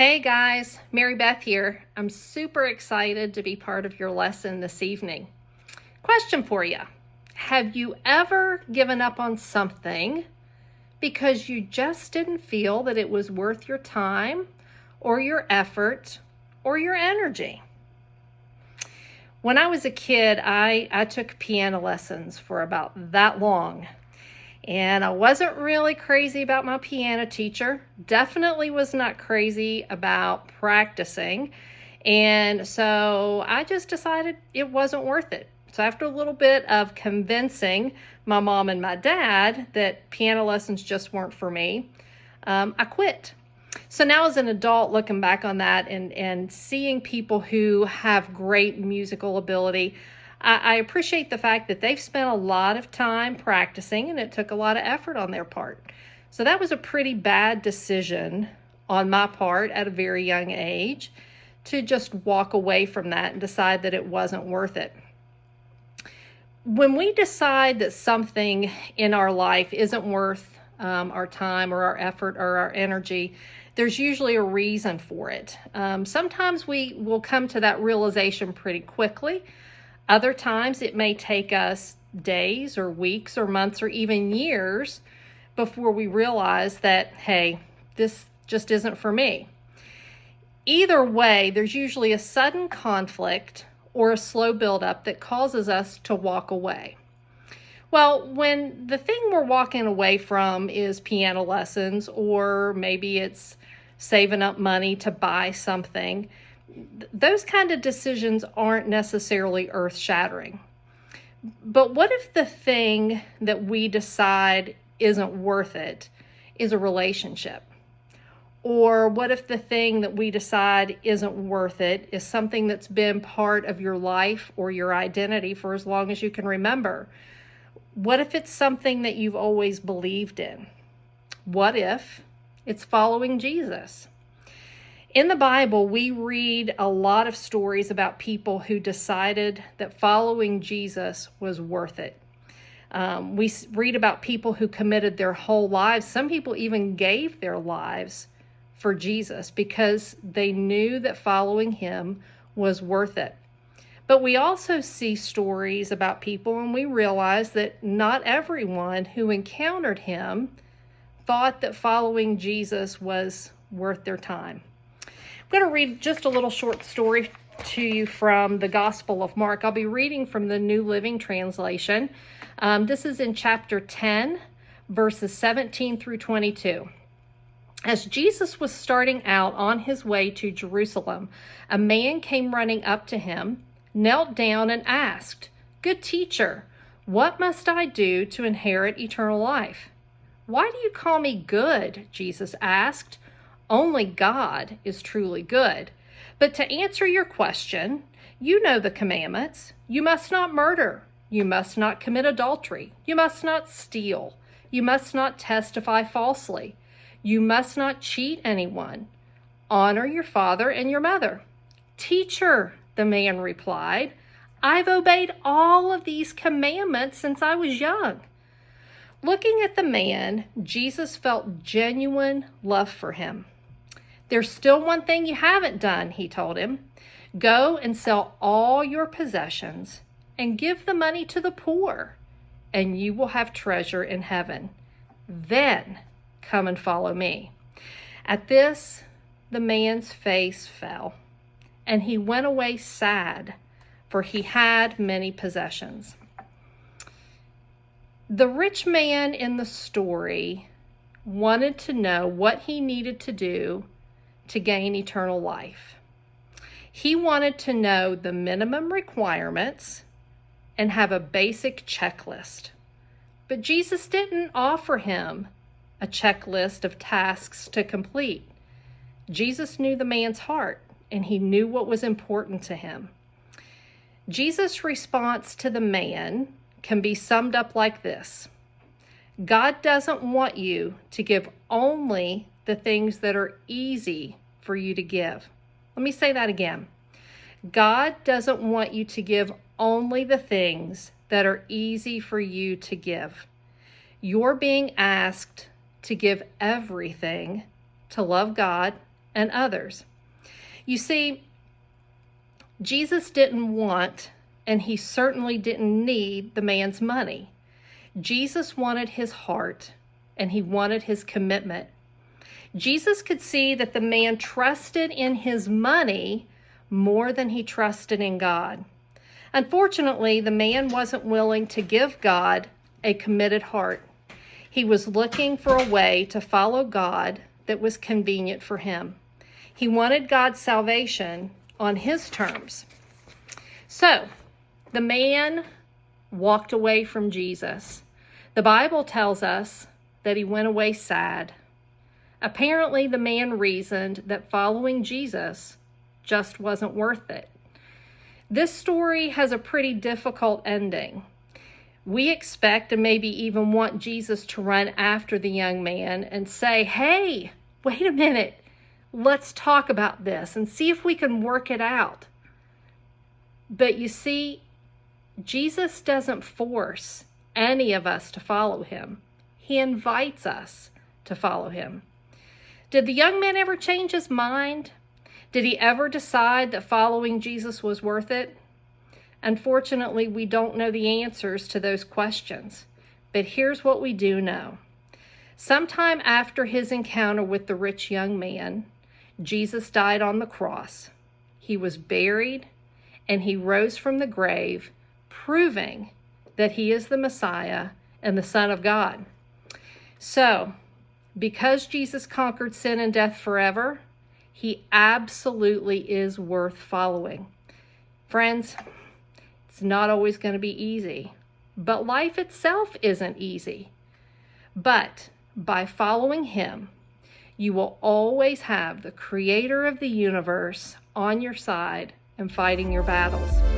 Hey guys, Mary Beth here. I'm super excited to be part of your lesson this evening. Question for you. Have you ever given up on something because you just didn't feel that it was worth your time or your effort or your energy? When I was a kid, I took piano lessons for about that long. And I wasn't really crazy about my piano teacher. Definitely was not crazy about practicing. And so I just decided it wasn't worth it. So after a little bit of convincing my mom and my dad that piano lessons just weren't for me, I quit. So now as an adult, looking back on that and seeing people who have great musical ability, I appreciate the fact that they've spent a lot of time practicing and it took a lot of effort on their part. So that was a pretty bad decision on my part at a very young age to just walk away from that and decide that it wasn't worth it. When we decide that something in our life isn't worth our time or our effort or our energy, there's usually a reason for it. Sometimes we will come to that realization pretty quickly. Other times it may take us days or weeks or months or even years before we realize that, hey, this just isn't for me. Either way, there's usually a sudden conflict or a slow buildup that causes us to walk away. Well, when the thing we're walking away from is piano lessons, or maybe it's saving up money to buy something, those kind of decisions aren't necessarily earth-shattering. But what if the thing that we decide isn't worth it is a relationship? Or what if the thing that we decide isn't worth it is something that's been part of your life or your identity for as long as you can remember? What if it's something that you've always believed in? What if it's following Jesus? In the Bible, we read a lot of stories about people who decided that following Jesus was worth it. We read about people who committed their whole lives. Some people even gave their lives for Jesus because they knew that following him was worth it. But we also see stories about people, and we realize that not everyone who encountered him thought that following Jesus was worth their time. I'm going to read just a little short story to you from the Gospel of Mark. I'll be reading from the New Living Translation. This is in chapter 10, verses 17 through 22. As Jesus was starting out on his way to Jerusalem, a man came running up to him, knelt down and asked, "Good teacher, what must I do to inherit eternal life?" "Why do you call me good?" Jesus asked. "Only God is truly good. But to answer your question, you know the commandments. You must not murder. You must not commit adultery. You must not steal. You must not testify falsely. You must not cheat anyone. Honor your father and your mother." "Teacher," the man replied, "I've obeyed all of these commandments since I was young." Looking at the man, Jesus felt genuine love for him. "There's still one thing you haven't done," he told him. "Go and sell all your possessions and give the money to the poor, and you will have treasure in heaven. Then come and follow me." At this, the man's face fell, and he went away sad, for he had many possessions. The rich man in the story wanted to know what he needed to do to gain eternal life. He wanted to know the minimum requirements and have a basic checklist. But Jesus didn't offer him a checklist of tasks to complete. Jesus knew the man's heart, and he knew what was important to him. Jesus' response to the man can be summed up like this: God doesn't want you to give only the things that are easy for you to give. Let me say that again. God doesn't want you to give only the things that are easy for you to give. You're being asked to give everything, to love God and others. You see, Jesus didn't want, and he certainly didn't need, the man's money. Jesus wanted his heart, and he wanted his commitment. Jesus could see that the man trusted in his money more than he trusted in God. Unfortunately, the man wasn't willing to give God a committed heart. He was looking for a way to follow God that was convenient for him. He wanted God's salvation on his terms. So, the man walked away from Jesus. The Bible tells us that he went away sad. Apparently, the man reasoned that following Jesus just wasn't worth it. This story has a pretty difficult ending. We expect and maybe even want Jesus to run after the young man and say, "Hey, wait a minute, let's talk about this and see if we can work it out." But you see, Jesus doesn't force any of us to follow him. He invites us to follow him. Did the young man ever change his mind? Did he ever decide that following Jesus was worth it? Unfortunately, we don't know the answers to those questions. But here's what we do know. Sometime after his encounter with the rich young man, Jesus died on the cross. He was buried, and he rose from the grave, proving that he is the Messiah and the Son of God. So, because Jesus conquered sin and death forever, he absolutely is worth following. Friends, it's not always going to be easy, but life itself isn't easy. But by following him, you will always have the creator of the universe on your side and fighting your battles.